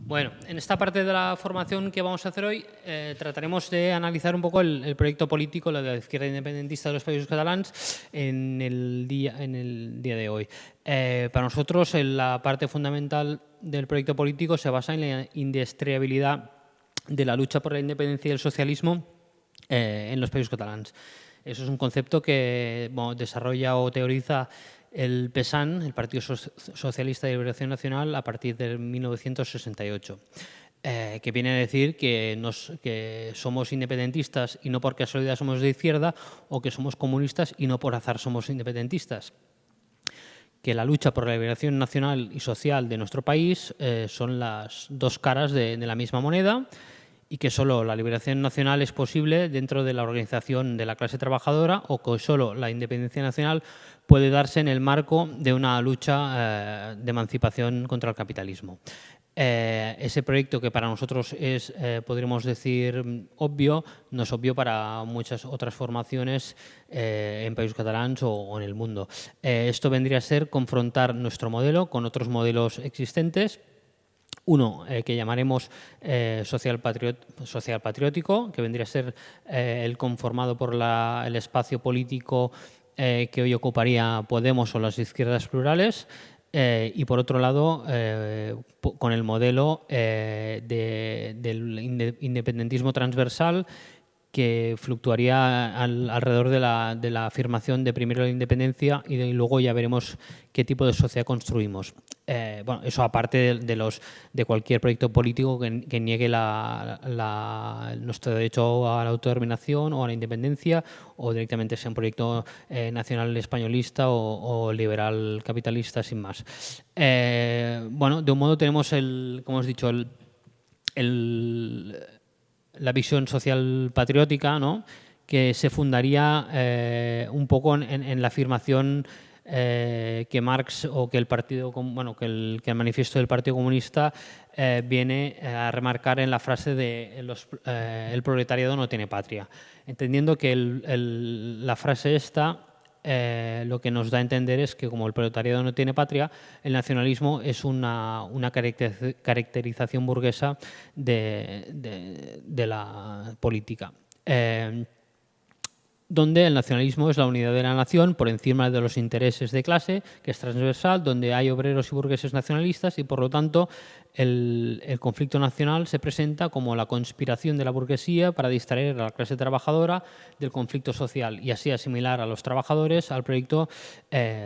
Bueno, en esta parte de la formación que vamos a hacer hoy trataremos de analizar un poco el proyecto político de la izquierda independentista de los Països Catalans en el día de hoy. Para nosotros la parte fundamental del proyecto político se basa en la indestriabilidad de la lucha por la independencia y el socialismo en los Països Catalans. Eso es un concepto que desarrolla o teoriza el PSAN, el Partido Socialista de Liberación Nacional, a partir de 1968, que viene a decir que somos independentistas y no por casualidad somos de izquierda, o que somos comunistas y no por azar somos independentistas. Que la lucha por la liberación nacional y social de nuestro país son las dos caras de la misma moneda, y que solo la liberación nacional es posible dentro de la organización de la clase trabajadora, o que solo la independencia nacional puede darse en el marco de una lucha de emancipación contra el capitalismo. Ese proyecto, que para nosotros es, podríamos decir, obvio, no es obvio para muchas otras formaciones en Països Catalans o en el mundo. Esto vendría a ser confrontar nuestro modelo con otros modelos existentes. Uno que llamaremos social patriótico, que vendría a ser el conformado por el espacio político que hoy ocuparía Podemos o las izquierdas plurales, y por otro lado con el modelo del independentismo transversal, que fluctuaría alrededor de la afirmación de primero la independencia y luego ya veremos qué tipo de sociedad construimos. Bueno, eso aparte de cualquier proyecto político que niegue nuestro derecho a la autodeterminación o a la independencia, o directamente sea un proyecto nacional españolista o liberal capitalista, sin más. Bueno, de un modo tenemos, como os he dicho, la visión social patriótica, ¿no?, que se fundaría un poco en la afirmación que Marx, o que el partido, bueno, que el manifiesto del Partido Comunista viene a remarcar en la frase de el proletariado no tiene patria, entendiendo que la frase esta lo que nos da a entender es que, como el proletariado no tiene patria, el nacionalismo es una caracterización burguesa de la política. Donde el nacionalismo es la unidad de la nación por encima de los intereses de clase, que es transversal, donde hay obreros y burgueses nacionalistas, y por lo tanto el conflicto nacional se presenta como la conspiración de la burguesía para distraer a la clase trabajadora del conflicto social y así asimilar a los trabajadores al proyecto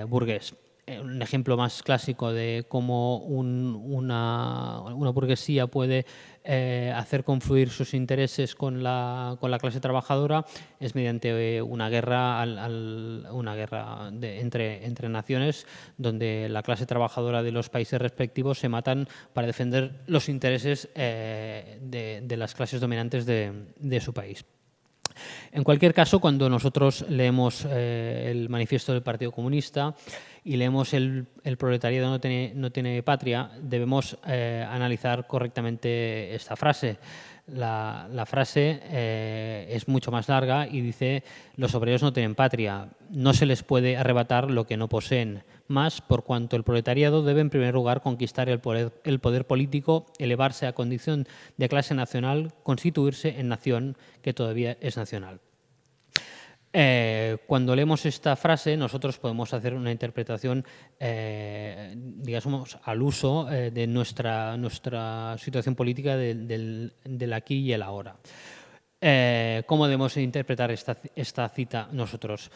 burgués. Un ejemplo más clásico de cómo una burguesía puede hacer confluir sus intereses con la clase trabajadora es mediante una guerra entre naciones, donde la clase trabajadora de los países respectivos se matan para defender los intereses de las clases dominantes de su país. En cualquier caso, cuando nosotros leemos el manifiesto del Partido Comunista y leemos el proletariado no tiene patria, debemos analizar correctamente esta frase. La frase es mucho más larga y dice: los obreros no tienen patria, no se les puede arrebatar lo que no poseen, más por cuanto el proletariado debe en primer lugar conquistar el poder político, elevarse a condición de clase nacional, constituirse en nación que todavía es nacional. Cuando leemos esta frase, nosotros podemos hacer una interpretación, digamos, al uso de nuestra situación política del aquí y el ahora. ¿Cómo debemos interpretar esta cita nosotros?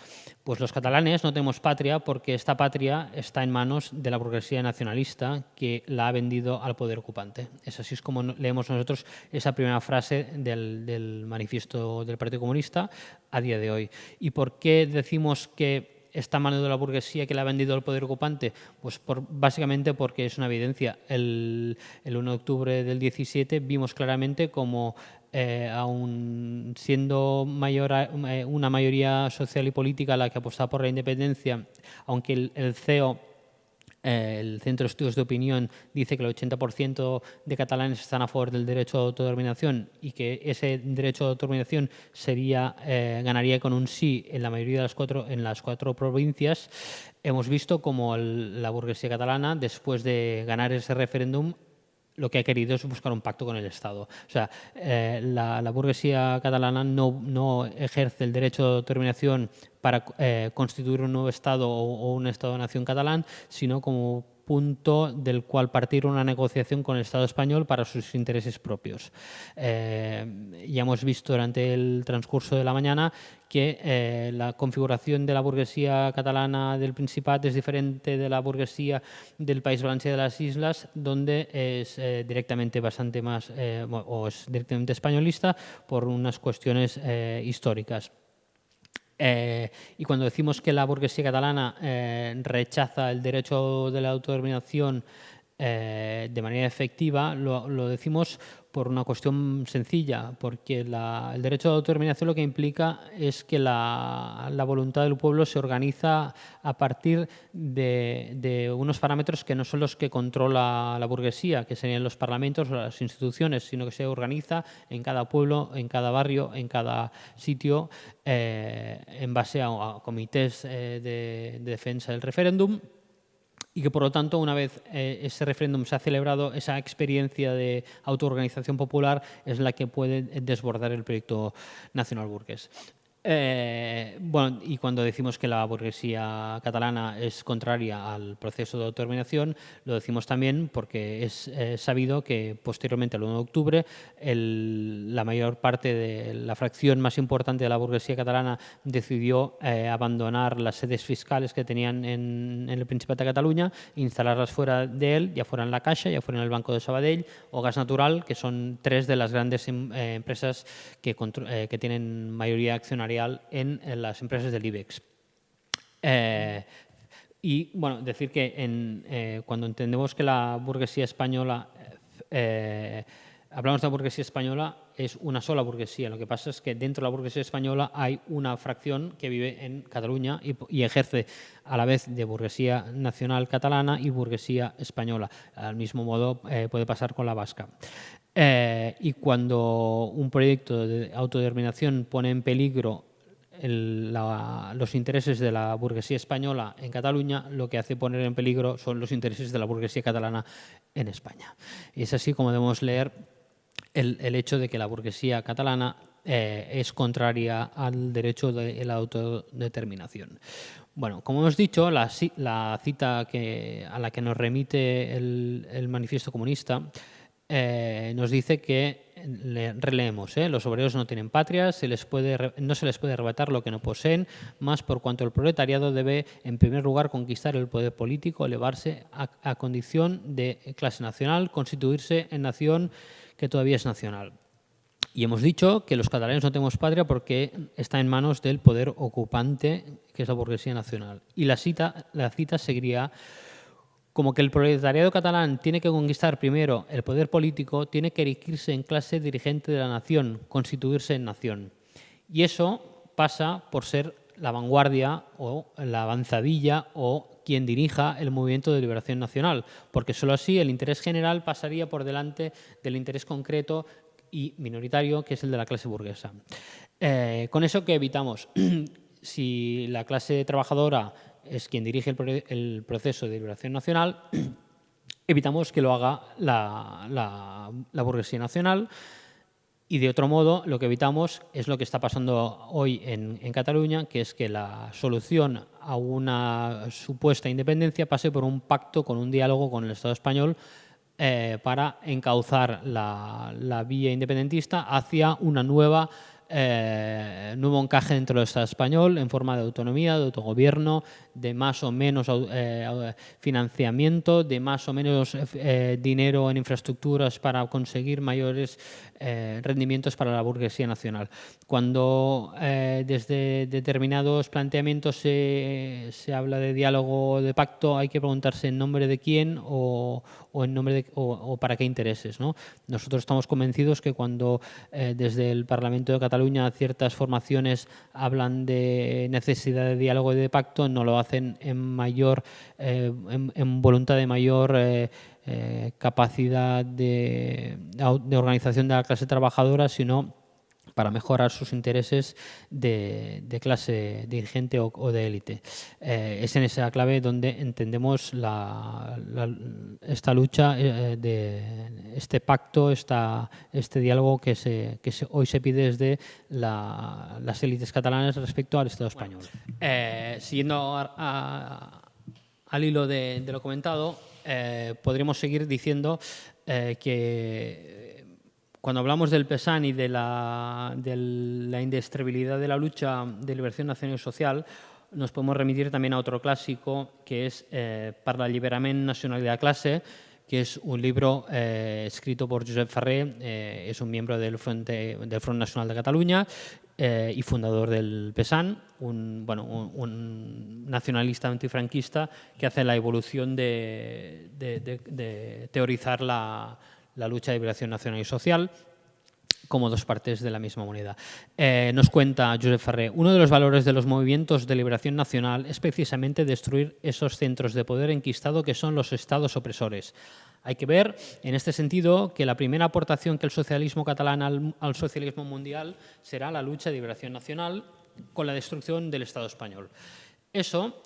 Pues los catalanes no tenemos patria porque esta patria está en manos de la burguesía nacionalista, que la ha vendido al poder ocupante. Es así como leemos nosotros esa primera frase del manifiesto del Partido Comunista a día de hoy. ¿Y por qué decimos que está en manos de la burguesía, que la ha vendido al poder ocupante? Pues básicamente porque es una evidencia. El 1 de octubre del 17 vimos claramente como aun siendo una mayoría social y política la que apostaba por la independencia, aunque el CEO, el Centro de Estudios de Opinión, dice que el 80% de catalanes están a favor del derecho a autodeterminación y que ese derecho a autodeterminación ganaría con un sí en la mayoría de las cuatro provincias, hemos visto como la burguesía catalana, después de ganar ese referéndum, lo que ha querido es buscar un pacto con el Estado. O sea, la burguesía catalana no ejerce el derecho de autodeterminación para constituir un nuevo Estado o un Estado-nación catalán, sino como punto del cual partir una negociación con el Estado español para sus intereses propios. Ya hemos visto durante el transcurso de la mañana que la configuración de la burguesía catalana del Principat es diferente de la burguesía del País Valencià de las Islas, donde es directamente bastante más, o es directamente españolista por unas cuestiones históricas. Y cuando decimos que la burguesía catalana rechaza el derecho de la autodeterminación de manera efectiva, lo decimos por una cuestión sencilla, porque el derecho de autodeterminación lo que implica es que la voluntad del pueblo se organiza a partir de unos parámetros que no son los que controla la burguesía, que serían los parlamentos o las instituciones, sino que se organiza en cada pueblo, en cada barrio, en cada sitio, en base a comités de defensa del referéndum, y que, por lo tanto, una vez ese referéndum se ha celebrado, esa experiencia de autoorganización popular es la que puede desbordar el proyecto nacional burgués. Bueno, y cuando decimos que la burguesía catalana es contraria al proceso de autodeterminación, lo decimos también porque es sabido que posteriormente al 1 de octubre la mayor parte de la fracción más importante de la burguesía catalana decidió abandonar las sedes fiscales que tenían en el Principat de Cataluña e instalarlas fuera de él, ya fuera en la Caixa, ya fuera en el Banco de Sabadell o Gas Natural, que son tres de las grandes empresas que tienen mayoría accionaria en las empresas del IBEX. Y bueno, decir que cuando entendemos que la burguesía española, hablamos de la burguesía española, es una sola burguesía. Lo que pasa es que dentro de la burguesía española hay una fracción que vive en Cataluña y ejerce a la vez de burguesía nacional catalana y burguesía española. Al mismo modo puede pasar con la vasca. Y cuando un proyecto de autodeterminación pone en peligro los intereses de la burguesía española en Cataluña, lo que hace poner en peligro son los intereses de la burguesía catalana en España. Y es así como debemos leer el hecho de que la burguesía catalana es contraria al derecho de la autodeterminación. Bueno, como hemos dicho, la cita a la que nos remite el Manifiesto Comunista nos dice que, releemos, los obreros no tienen patria, no se les puede arrebatar lo que no poseen, más por cuanto el proletariado debe, en primer lugar, conquistar el poder político, elevarse a condición de clase nacional, constituirse en nación que todavía es nacional. Y hemos dicho que los catalanes no tenemos patria porque está en manos del poder ocupante, que es la burguesía nacional. Y la cita seguiría como que el proletariado catalán tiene que conquistar primero el poder político, tiene que erigirse en clase dirigente de la nación, constituirse en nación. Y eso pasa por ser la vanguardia o la avanzadilla o quien dirija el movimiento de liberación nacional, porque solo así el interés general pasaría por delante del interés concreto y minoritario, que es el de la clase burguesa. Con eso, ¿qué evitamos? Si la clase trabajadora es quien dirige el proceso de liberación nacional, evitamos que lo haga la burguesía nacional, y de otro modo lo que evitamos es lo que está pasando hoy en Cataluña, que es que la solución a una supuesta independencia pase por un pacto, con un diálogo con el Estado español, para encauzar la vía independentista hacia una nuevo encaje dentro del Estado español en forma de autonomía, de autogobierno, de más o menos financiamiento, de más o menos dinero en infraestructuras para conseguir mayores rendimientos para la burguesía nacional. Cuando desde determinados planteamientos se habla de diálogo o de pacto, hay que preguntarse en nombre de quién o para qué intereses, ¿no? Nosotros estamos convencidos que cuando desde el Parlamento de Cataluña ciertas formaciones hablan de necesidad de diálogo y de pacto, no lo hacen en voluntad de mayor capacidad de organización de la clase trabajadora, sino para mejorar sus intereses de clase dirigente o de élite. Es en esa clave donde entendemos esta lucha, este pacto, este diálogo que hoy se pide desde las élites catalanas respecto al Estado español. Siguiendo al hilo de lo comentado, podríamos seguir diciendo que cuando hablamos del PESAN y de la indestructibilidad de la lucha de liberación nacional y social, nos podemos remitir también a otro clásico, que es Per l'alliberament nacional de la clase, que es un libro escrito por Josep Ferrer, es un miembro del Front Nacional de Cataluña y fundador del PESAN, un nacionalista antifranquista que hace la evolución de teorizar la lucha de liberación nacional y social como dos partes de la misma moneda. Nos cuenta Josep Ferrer, uno de los valores de los movimientos de liberación nacional es precisamente destruir esos centros de poder enquistado que son los estados opresores. Hay que ver, en este sentido, que la primera aportación que el socialismo catalán al socialismo mundial será la lucha de liberación nacional con la destrucción del Estado español. Eso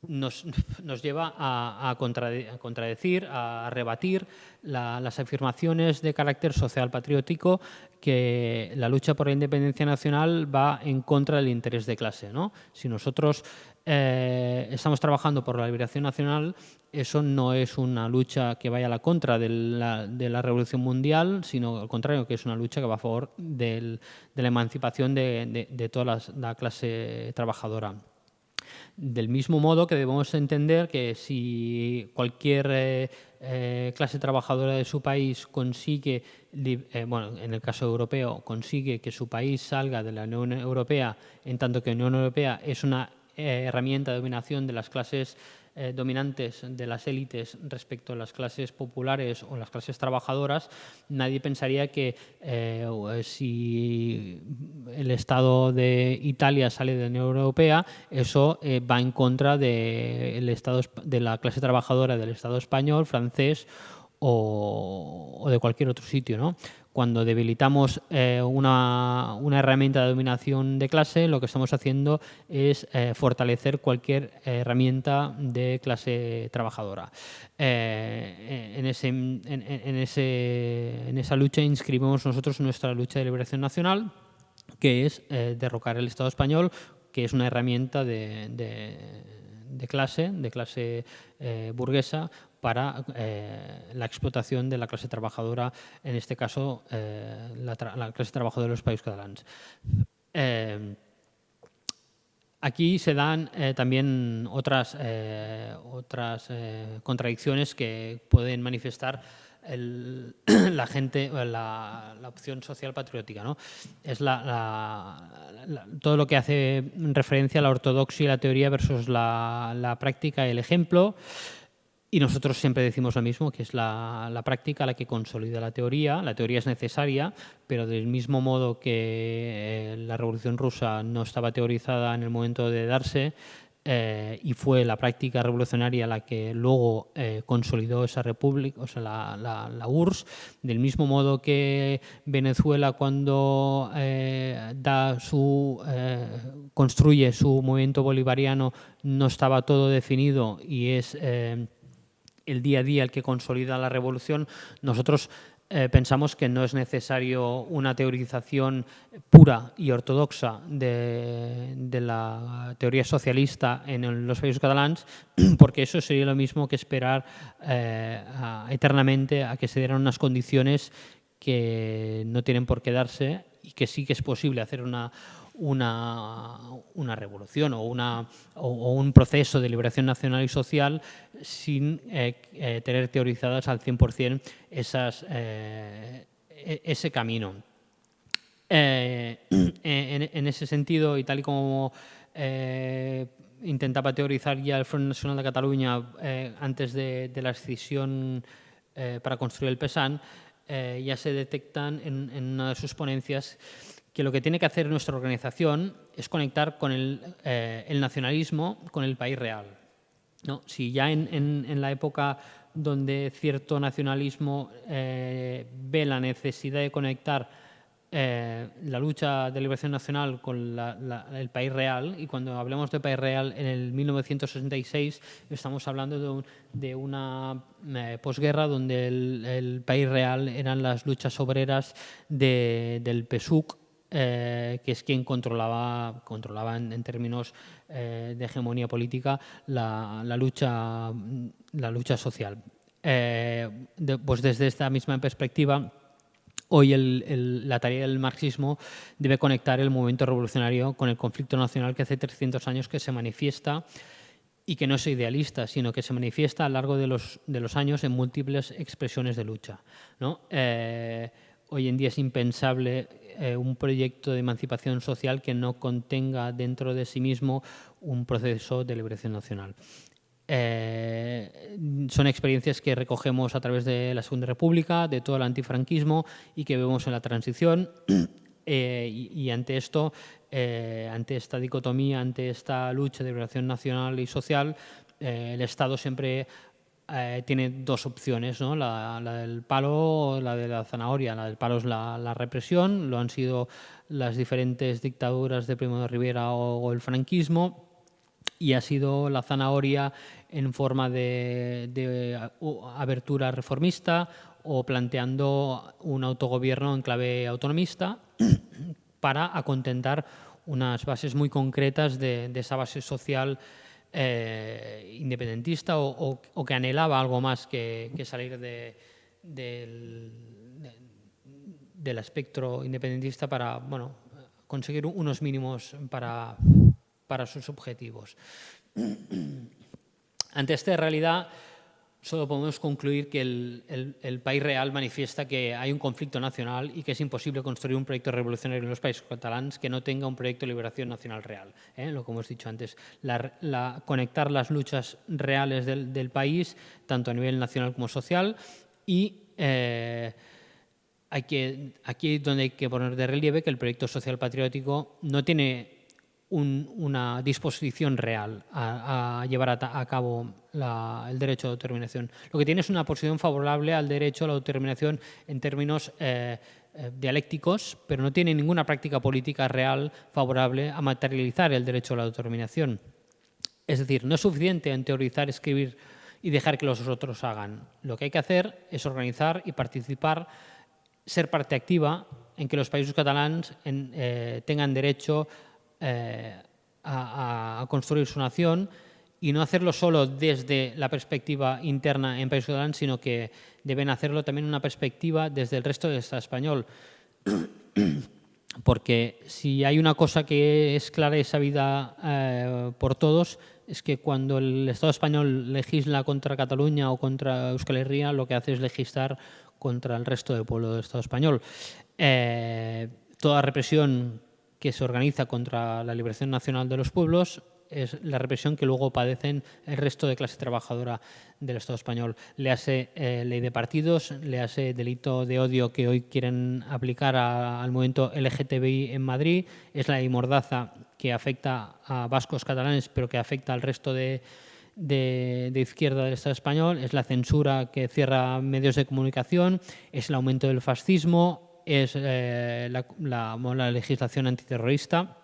nos lleva a contradecir, a rebatir las afirmaciones de carácter social patriótico que la lucha por la independencia nacional va en contra del interés de clase, ¿no? Si nosotros estamos trabajando por la liberación nacional, eso no es una lucha que vaya a la contra de la revolución mundial, sino al contrario, que es una lucha que va a favor de la emancipación de toda la clase trabajadora. Del mismo modo que debemos entender que si cualquier clase trabajadora de su país consigue, en el caso europeo, consigue que su país salga de la Unión Europea, en tanto que la Unión Europea es una herramienta de dominación de las clases dominantes, de las élites respecto a las clases populares o las clases trabajadoras, nadie pensaría que si el Estado de Italia sale de la Unión Europea, eso va en contra de la clase trabajadora del Estado español, francés o de cualquier otro sitio, ¿no? Cuando debilitamos una herramienta de dominación de clase, lo que estamos haciendo es fortalecer cualquier herramienta de clase trabajadora. En esa lucha inscribimos nosotros nuestra lucha de liberación nacional, que es derrocar el Estado español, que es una herramienta de clase burguesa, para la explotación de la clase trabajadora, en este caso la clase trabajadora de los países catalanes. Aquí se dan también otras contradicciones que pueden manifestar la gente, la opción social patriótica, ¿no? Es todo lo que hace referencia a la ortodoxia y la teoría versus la práctica y el ejemplo. Y nosotros siempre decimos lo mismo, que es la práctica la que consolida la teoría. La teoría es necesaria, pero del mismo modo que la Revolución Rusa no estaba teorizada en el momento de darse, y fue la práctica revolucionaria la que luego consolidó esa república, o sea, la URSS, del mismo modo que Venezuela cuando construye su movimiento bolivariano no estaba todo definido y es el día a día el que consolida la revolución. Nosotros pensamos que no es necesario una teorización pura y ortodoxa de la teoría socialista en los países catalans, porque eso sería lo mismo que esperar eternamente a que se dieran unas condiciones que no tienen por qué darse y que sí que es posible hacer una revolución o un proceso de liberación nacional y social sin tener teorizadas al 100% ese camino. En ese sentido, y tal y como intentaba teorizar ya el Front Nacional de Cataluña antes de la escisión para construir el PESAN, ya se detectan en una de sus ponencias que lo que tiene que hacer nuestra organización es conectar con el nacionalismo con el país real, ¿no? Si ya en la época donde cierto nacionalismo ve la necesidad de conectar la lucha de liberación nacional con el país real, y cuando hablamos de país real en el 1966 estamos hablando de una posguerra donde el país real eran las luchas obreras del PSUC, que es quien controlaba en términos de hegemonía política la lucha social. Pues desde esta misma perspectiva, hoy la tarea del marxismo debe conectar el movimiento revolucionario con el conflicto nacional que hace 300 años que se manifiesta, y que no es idealista, sino que se manifiesta a lo largo de los años en múltiples expresiones de lucha, ¿no? Hoy en día es impensable un proyecto de emancipación social que no contenga dentro de sí mismo un proceso de liberación nacional. Son experiencias que recogemos a través de la Segunda República, de todo el antifranquismo, y que vemos en la transición. Y ante esto, ante esta dicotomía, ante esta lucha de liberación nacional y social, el Estado siempre tiene dos opciones, ¿no? La del palo o la de la zanahoria. La del palo es la represión, lo han sido las diferentes dictaduras de Primo de Rivera o el franquismo, y ha sido la zanahoria en forma de abertura reformista o planteando un autogobierno en clave autonomista para acontentar unas bases muy concretas de esa base social independentista o que anhelaba algo más que salir del espectro independentista para conseguir unos mínimos para sus objetivos. Ante esta realidad, solo podemos concluir que el país real manifiesta que hay un conflicto nacional y que es imposible construir un proyecto revolucionario en los países catalans que no tenga un proyecto de liberación nacional real. Lo que hemos dicho antes, conectar las luchas reales del país, tanto a nivel nacional como social, y aquí es donde hay que poner de relieve que el proyecto social patriótico no tiene una disposición real a llevar a cabo el derecho a la autodeterminación. Lo que tiene es una posición favorable al derecho a la autodeterminación en términos dialécticos, pero no tiene ninguna práctica política real favorable a materializar el derecho a la autodeterminación. Es decir, no es suficiente en teorizar, escribir y dejar que los otros hagan. Lo que hay que hacer es organizar y participar, ser parte activa en que los països catalans tengan derecho a construir su nación, y no hacerlo solo desde la perspectiva interna en países catalans, sino que deben hacerlo también en una perspectiva desde el resto del Estado español. Porque si hay una cosa que es clara y sabida por todos, es que cuando el Estado español legisla contra Cataluña o contra Euskal Herria, lo que hace es legislar contra el resto del pueblo del Estado español. Toda represión que se organiza contra la liberación nacional de los pueblos es la represión que luego padecen el resto de clase trabajadora del Estado español. Le hace ley de partidos, le hace delito de odio que hoy quieren aplicar al movimiento LGTBI en Madrid, es la ley Mordaza que afecta a vascos catalanes pero que afecta al resto de izquierda del Estado español, es la censura que cierra medios de comunicación, es el aumento del fascismo, es la legislación antiterrorista,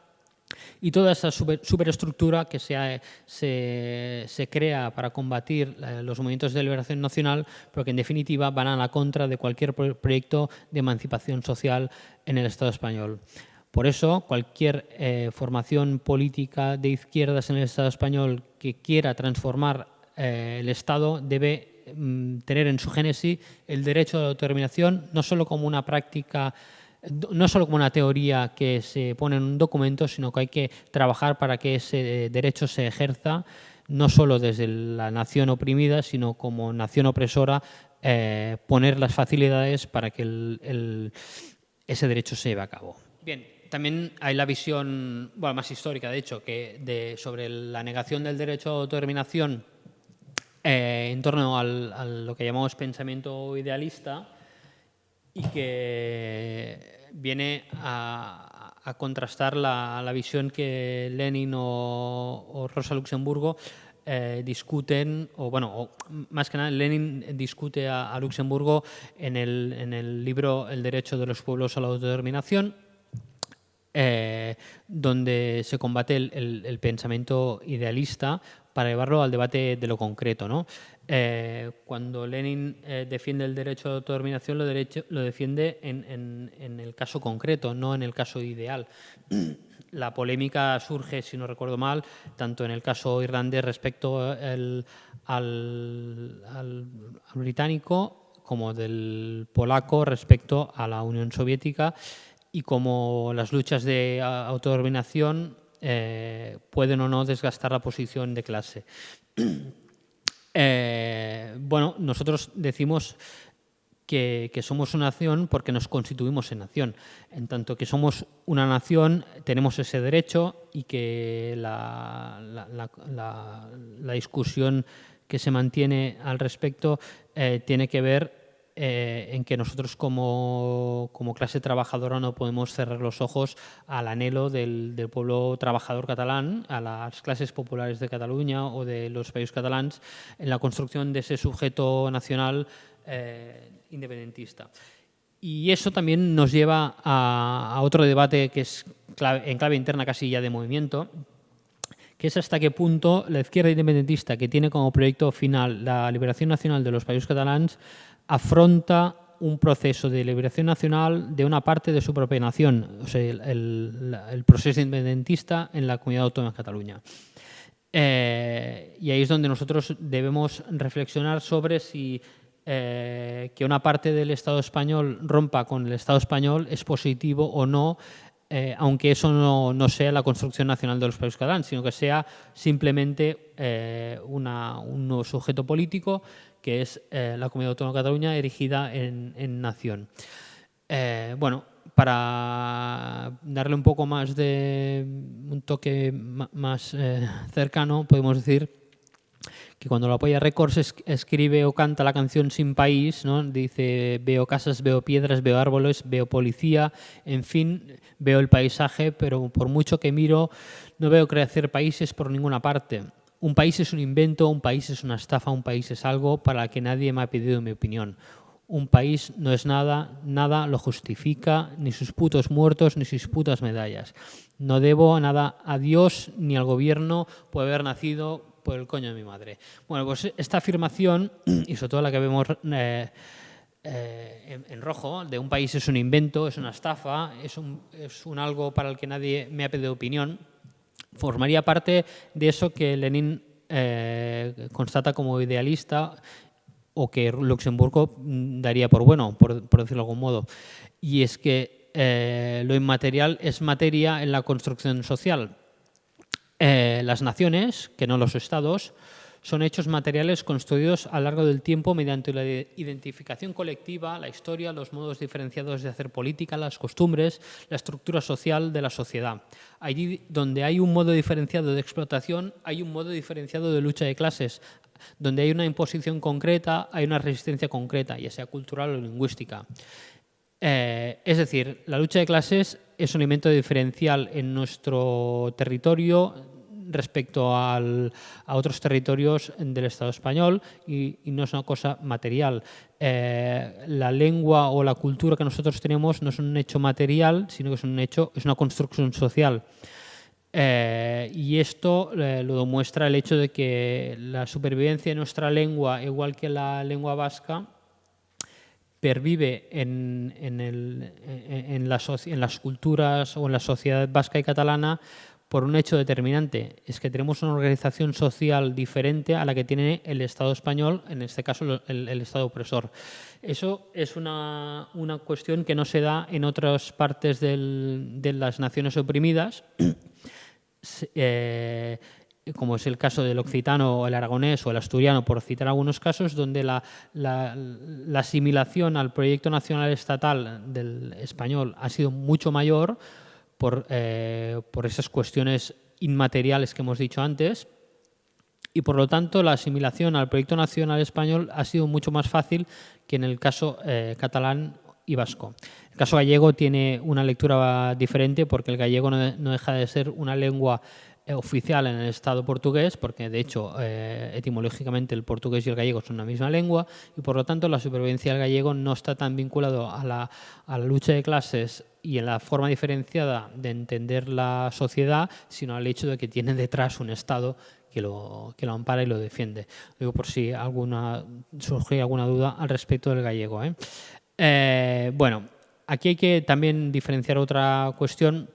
y toda esa superestructura que se crea para combatir los movimientos de liberación nacional, pero que en definitiva van a la contra de cualquier proyecto de emancipación social en el Estado español. Por eso, cualquier formación política de izquierdas en el Estado español que quiera transformar el Estado debe tener en su génesis el derecho a la autodeterminación, no solo como una práctica, no solo como una teoría que se pone en un documento, sino que hay que trabajar para que ese derecho se ejerza no solo desde la nación oprimida, sino como nación opresora, poner las facilidades para que ese derecho se lleve a cabo. Bien, también hay la visión más histórica, de hecho, sobre la negación del derecho a autodeterminación en torno a lo que llamamos pensamiento idealista, y que viene a contrastar la visión que Lenin o Rosa Luxemburgo discuten, o más que nada Lenin discute a Luxemburgo en el libro El derecho de los pueblos a la autodeterminación, donde se combate el pensamiento idealista para llevarlo al debate de lo concreto, ¿no? Cuando Lenin defiende el derecho a la autodeterminación, lo defiende en el caso concreto, no en el caso ideal. La polémica surge, si no recuerdo mal, tanto en el caso irlandés respecto al británico como del polaco respecto a la Unión Soviética, y como las luchas de autodeterminación pueden o no desgastar la posición de clase. Bueno, nosotros decimos que somos una nación porque nos constituimos en nación. En tanto que somos una nación, tenemos ese derecho, y que la discusión que se mantiene al respecto tiene que ver en que nosotros como clase trabajadora no podemos cerrar los ojos al anhelo del pueblo trabajador catalán, a las clases populares de Cataluña o de los países catalans, en la construcción de ese sujeto nacional independentista. Y eso también nos lleva a otro debate que es en clave interna, casi ya de movimiento, que es hasta qué punto la izquierda independentista, que tiene como proyecto final la liberación nacional de los països catalans, afronta un proceso de liberación nacional de una parte de su propia nación, o sea, el proceso independentista en la Comunidad Autónoma de Cataluña. Y ahí es donde nosotros debemos reflexionar sobre si que una parte del Estado español rompa con el Estado español es positivo o no, aunque eso no sea la construcción nacional de los países catalanes, sino que sea simplemente un nuevo sujeto político, que es la Comunidad Autónoma de Cataluña erigida en nación. Bueno, para darle un poco más de un toque más cercano, podemos decir que cuando la Polla Records escribe o canta la canción Sin País, ¿no? Dice: veo casas, veo piedras, veo árboles, veo policía, en fin, veo el paisaje, pero por mucho que miro no veo crecer países por ninguna parte. Un país es un invento, un país es una estafa, un país es algo para el que nadie me ha pedido mi opinión. Un país no es nada, nada lo justifica, ni sus putos muertos, ni sus putas medallas. No debo nada a Dios ni al gobierno por haber nacido por el coño de mi madre. Bueno, pues esta afirmación, y sobre todo la que vemos en rojo, de un país es un invento, es una estafa, es un algo para el que nadie me ha pedido opinión, formaría parte de eso que Lenin constata como idealista, o que Luxemburgo daría por bueno, por decirlo de algún modo. Y es que lo inmaterial es materia en la construcción social. Las naciones, que no los estados, son hechos materiales construidos a lo largo del tiempo mediante la identificación colectiva, la historia, los modos diferenciados de hacer política, las costumbres, la estructura social de la sociedad. Allí donde hay un modo diferenciado de explotación, hay un modo diferenciado de lucha de clases. Donde hay una imposición concreta, hay una resistencia concreta, ya sea cultural o lingüística. Es decir, la lucha de clases es un elemento diferencial en nuestro territorio respecto a otros territorios del Estado español, y no es una cosa material. La lengua o la cultura que nosotros tenemos no es un hecho material, sino que es una construcción social. Y esto lo demuestra el hecho de que la supervivencia de nuestra lengua, igual que la lengua vasca, pervive en las culturas o en la sociedad vasca y catalana por un hecho determinante. Es que tenemos una organización social diferente a la que tiene el Estado español, en este caso el Estado opresor. Eso es una cuestión que no se da en otras partes de las naciones oprimidas, como es el caso del occitano o el aragonés o el asturiano, por citar algunos casos, donde la asimilación al proyecto nacional estatal del español ha sido mucho mayor por esas cuestiones inmateriales que hemos dicho antes, y por lo tanto la asimilación al proyecto nacional español ha sido mucho más fácil que en el caso catalán y vasco. El caso gallego tiene una lectura diferente, porque el gallego no deja de ser una lengua oficial en el Estado portugués, porque de hecho etimológicamente el portugués y el gallego son una misma lengua, y por lo tanto la supervivencia del gallego no está tan vinculado a la lucha de clases y en la forma diferenciada de entender la sociedad, sino al hecho de que tiene detrás un Estado que lo ampara y lo defiende. Digo por si surge alguna duda al respecto del gallego. Bueno, aquí hay que también diferenciar otra cuestión.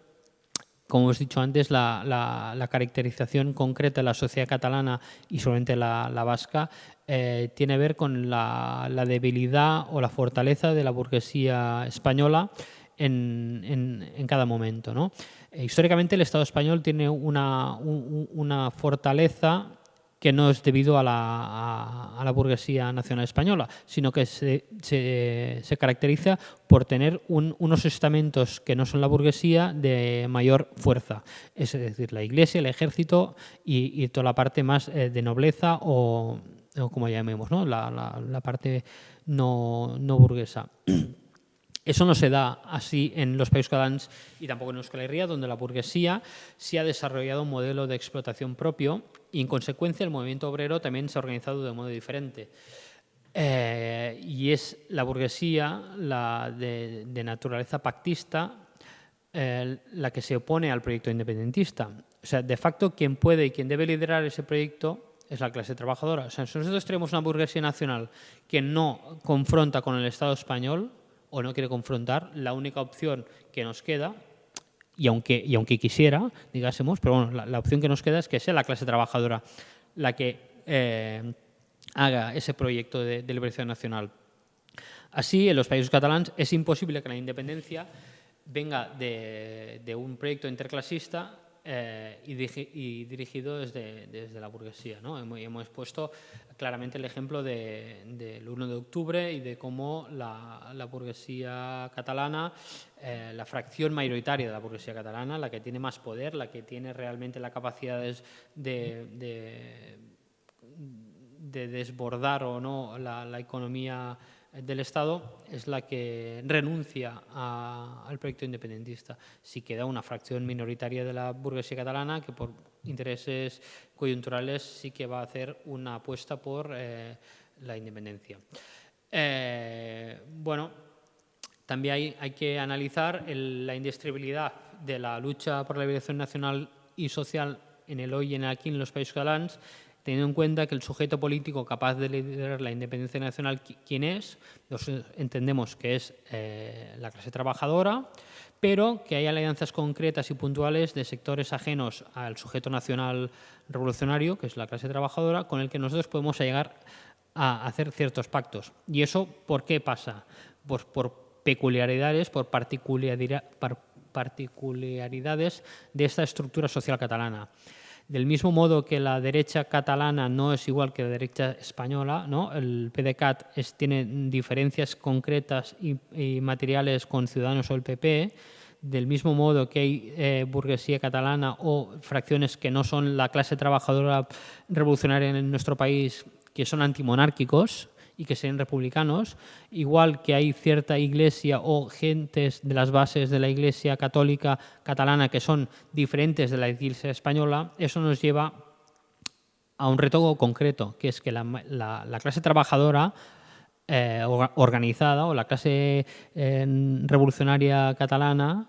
Como os he dicho antes, la caracterización concreta de la sociedad catalana y solamente la vasca tiene que ver con la debilidad o la fortaleza de la burguesía española en cada momento, ¿no? Históricamente el Estado español tiene una fortaleza que no es debido a la burguesía nacional española, sino que se caracteriza por tener unos estamentos que no son la burguesía de mayor fuerza, es decir, la Iglesia, el ejército y toda la parte más de nobleza o como llamemos, ¿no? la parte no burguesa. Eso no se da así en los Països Catalans y tampoco en Euskal Herria, donde la burguesía sí ha desarrollado un modelo de explotación propio y, en consecuencia, el movimiento obrero también se ha organizado de modo diferente. Y es la burguesía, la de naturaleza pactista, la que se opone al proyecto independentista. O sea, de facto, quien puede y quien debe liderar ese proyecto es la clase trabajadora. O sea, si nosotros tenemos una burguesía nacional que no confronta con el Estado español, o no quiere confrontar, la única opción que nos queda, y aunque quisiera, digásemos, pero bueno, la opción que nos queda es que sea la clase trabajadora la que haga ese proyecto de liberación nacional. Así, en los Països Catalans es imposible que la independencia venga de un proyecto interclasista y dirigido desde la burguesía, ¿no? Hemos puesto claramente el ejemplo del 1 de octubre y de cómo la burguesía catalana, la fracción mayoritaria de la burguesía catalana, la que tiene más poder, la que tiene realmente la capacidad de desbordar o no la economía del Estado, es la que renuncia al proyecto independentista. Si queda una fracción minoritaria de la burguesía catalana que por intereses coyunturales sí que va a hacer una apuesta por la independencia. Bueno, también hay que analizar la indestructibilidad de la lucha por la liberación nacional y social en el hoy y en el aquí en los Països Catalans, teniendo en cuenta que el sujeto político capaz de liderar la independencia nacional, ¿quién es? Nosotros entendemos que es la clase trabajadora, pero que hay alianzas concretas y puntuales de sectores ajenos al sujeto nacional revolucionario, que es la clase trabajadora, con el que nosotros podemos llegar a hacer ciertos pactos. ¿Y eso por qué pasa? Pues por peculiaridades, por particularidades de esta estructura social catalana. Del mismo modo que la derecha catalana no es igual que la derecha española, ¿no? El PDeCAT tiene diferencias concretas y materiales con Ciudadanos o el PP, del mismo modo que hay burguesía catalana o fracciones que no son la clase trabajadora revolucionaria en nuestro país, que son antimonárquicos y que sean republicanos, igual que hay cierta iglesia o gentes de las bases de la Iglesia católica catalana que son diferentes de la Iglesia española. Eso nos lleva a un reto concreto, que es que la clase trabajadora organizada o la clase revolucionaria catalana,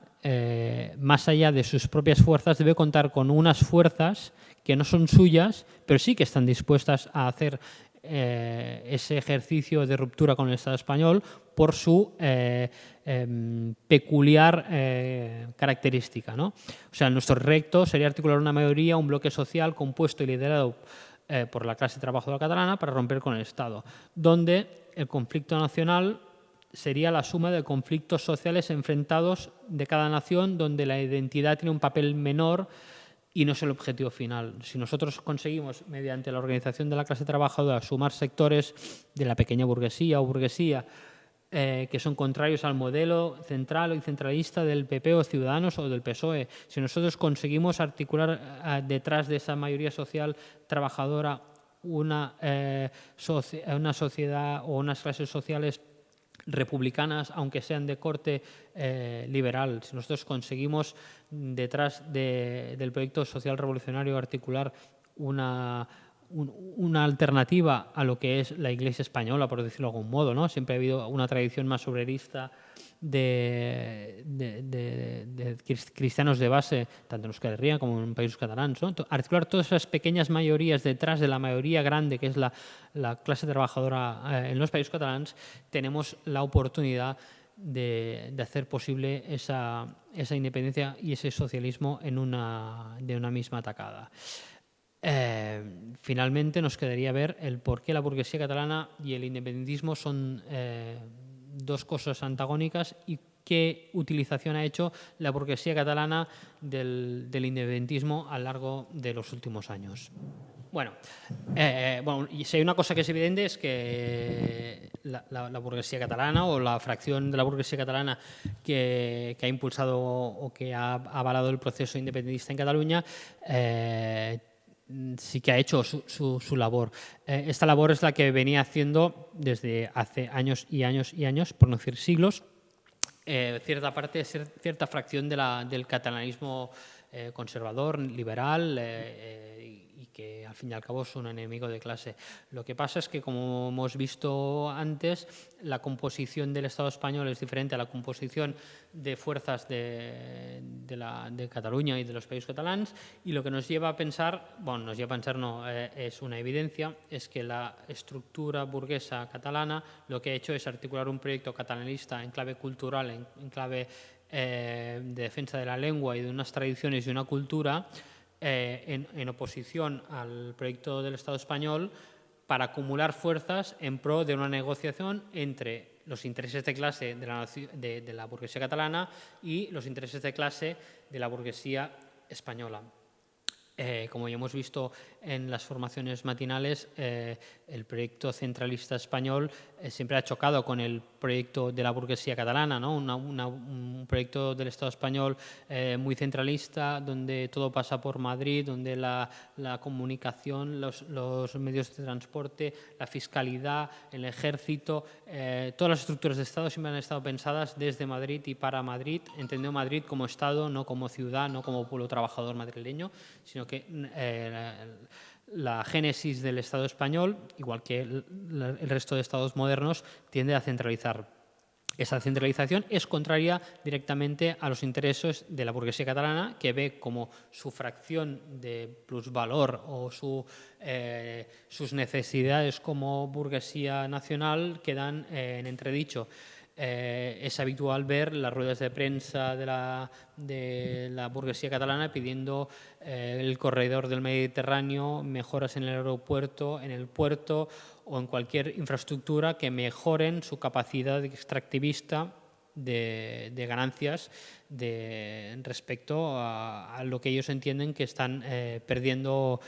más allá de sus propias fuerzas, debe contar con unas fuerzas que no son suyas, pero sí que están dispuestas a hacer ese ejercicio de ruptura con el Estado español por su peculiar característica, ¿no? O sea, nuestro reto sería articular una mayoría, un bloque social compuesto y liderado por la clase trabajadora catalana para romper con el Estado, donde el conflicto nacional sería la suma de conflictos sociales enfrentados de cada nación, donde la identidad tiene un papel menor y no es el objetivo final. Si nosotros conseguimos, mediante la organización de la clase trabajadora, sumar sectores de la pequeña burguesía o burguesía que son contrarios al modelo central y centralista del PP o Ciudadanos o del PSOE, si nosotros conseguimos articular detrás de esa mayoría social trabajadora una sociedad o unas clases sociales republicanas, aunque sean de corte liberal. Si nosotros conseguimos detrás del proyecto social revolucionario articular una alternativa a lo que es la Iglesia española, por decirlo de algún modo, ¿no? Siempre ha habido una tradición más obrerista de cristianos de base, tanto en Euskal Herria como en países catalanes, ¿no? Articular todas esas pequeñas mayorías detrás de la mayoría grande, que es la clase trabajadora en los países catalanes, tenemos la oportunidad de hacer posible esa independencia y ese socialismo de una misma tacada. Finalmente nos quedaría ver el por qué la burguesía catalana y el independentismo son dos cosas antagónicas y qué utilización ha hecho la burguesía catalana del independentismo a lo largo de los últimos años. Bueno, y si hay una cosa que es evidente es que la burguesía catalana o la fracción de la burguesía catalana que ha impulsado o que ha avalado el proceso independentista en Cataluña sí que ha hecho su labor. Esta labor es la que venía haciendo desde hace años y años y años, por no decir siglos, cierta fracción del catalanismo conservador, liberal, y que al fin y al cabo es un enemigo de clase. Lo que pasa es que, como hemos visto antes, la composición del Estado español es diferente a la composición de fuerzas de Cataluña y de los países catalanes, y lo que nos lleva a pensar, es una evidencia, es que la estructura burguesa catalana lo que ha hecho es articular un proyecto catalanista en clave cultural, en clave de defensa de la lengua y de unas tradiciones y una cultura en oposición al proyecto del Estado español, para acumular fuerzas en pro de una negociación entre los intereses de clase de la burguesía catalana y los intereses de clase de la burguesía española. Como ya hemos visto en las formaciones matinales, el proyecto centralista español siempre ha chocado con el proyecto de la burguesía catalana, ¿no? Un proyecto del Estado español muy centralista, donde todo pasa por Madrid, donde la comunicación, los medios de transporte, la fiscalidad, el ejército, todas las estructuras de Estado siempre han estado pensadas desde Madrid y para Madrid, entendiendo Madrid como Estado, no como ciudad, no como pueblo trabajador madrileño, sino que la génesis del Estado español, igual que el resto de estados modernos, tiende a centralizar. Esa centralización es contraria directamente a los intereses de la burguesía catalana, que ve como su fracción de plusvalor o sus necesidades como burguesía nacional quedan en entredicho. Es habitual ver las ruedas de prensa de la burguesía catalana pidiendo el corredor del Mediterráneo, mejoras en el aeropuerto, en el puerto o en cualquier infraestructura que mejoren su capacidad extractivista de ganancias respecto a lo que ellos entienden que están perdiendo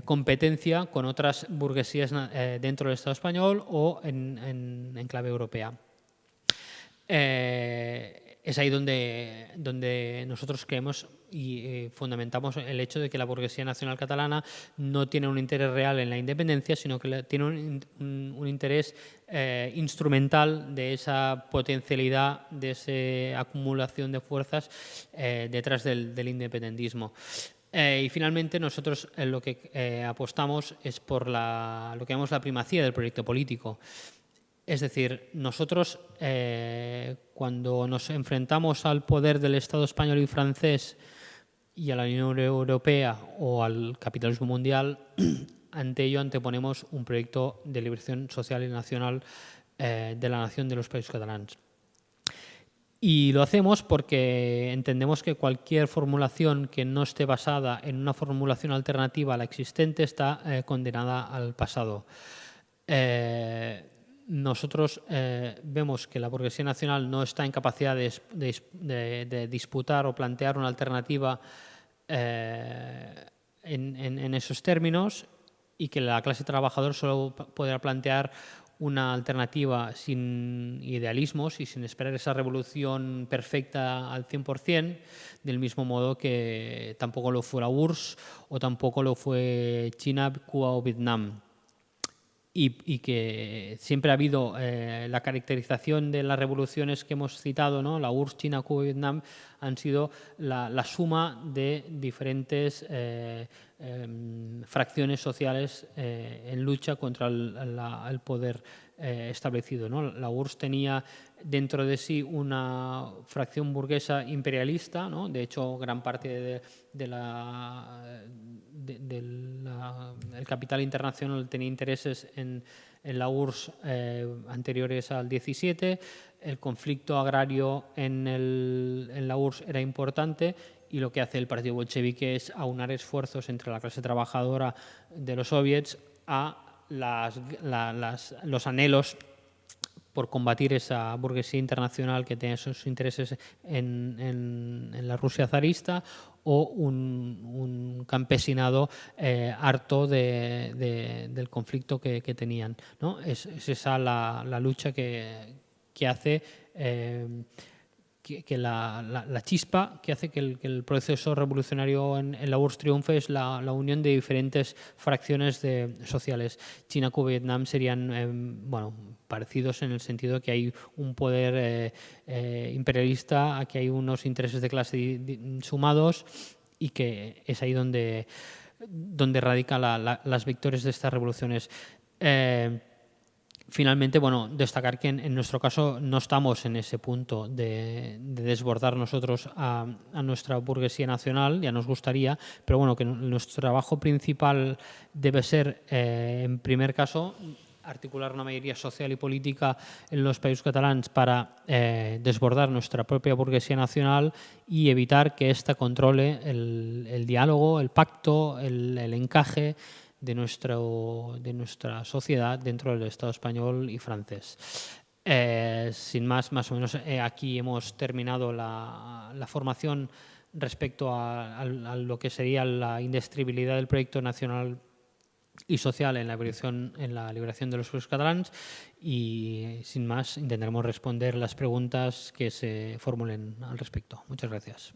competencia con otras burguesías dentro del Estado español o en clave europea. Es ahí donde nosotros creemos y fundamentamos el hecho de que la burguesía nacional catalana no tiene un interés real en la independencia, sino que tiene un interés instrumental de esa potencialidad, de esa acumulación de fuerzas detrás del independentismo. Y finalmente nosotros lo que apostamos es por lo que llamamos la primacía del proyecto político. Es decir, nosotros cuando nos enfrentamos al poder del Estado español y francés y a la Unión Europea o al capitalismo mundial, ante ello anteponemos un proyecto de liberación social y nacional de la nación de los países catalanes. Y lo hacemos porque entendemos que cualquier formulación que no esté basada en una formulación alternativa a la existente está condenada al pasado. Nosotros vemos que la burguesía nacional no está en capacidad de disputar o plantear una alternativa en esos términos, y que la clase trabajadora solo podrá plantear una alternativa sin idealismos y sin esperar esa revolución perfecta al 100%, del mismo modo que tampoco lo fue la URSS o tampoco lo fue China, Cuba o Vietnam. y que siempre ha habido la caracterización de las revoluciones que hemos citado, ¿no? La URSS, China, Cuba y Vietnam, han sido la suma de diferentes fracciones sociales en lucha contra el poder establecido, ¿no? La URSS tenía dentro de sí una fracción burguesa imperialista, ¿no? De hecho, gran parte del capital internacional tenía intereses en la URSS anteriores al 17. El conflicto agrario en la URSS era importante, y lo que hace el partido bolchevique es aunar esfuerzos entre la clase trabajadora de los soviets a los anhelos por combatir esa burguesía internacional que tiene sus intereses en la Rusia zarista, o un campesinado harto del conflicto que tenían, ¿no? Es esa la lucha que hace que la chispa que hace que el proceso revolucionario en la URSS triunfe es la unión de diferentes fracciones sociales. China, Cuba y Vietnam serían parecidos en el sentido de que hay un poder imperialista, aquí hay unos intereses de clase sumados, y que es ahí donde radican las victorias de estas revoluciones. Finalmente, destacar que en nuestro caso no estamos en ese punto de desbordar nosotros a nuestra burguesía nacional, ya nos gustaría, pero que nuestro trabajo principal debe ser, en primer caso, articular una mayoría social y política en los països catalans para desbordar nuestra propia burguesía nacional y evitar que ésta controle el diálogo, el pacto, el encaje de nuestra sociedad dentro del Estado español y francés. Sin más o menos, aquí hemos terminado la formación respecto a lo que sería la indestructibilidad del proyecto nacional y social en la liberación de los pueblos catalans, y sin más intentaremos responder las preguntas que se formulen al respecto. Muchas gracias.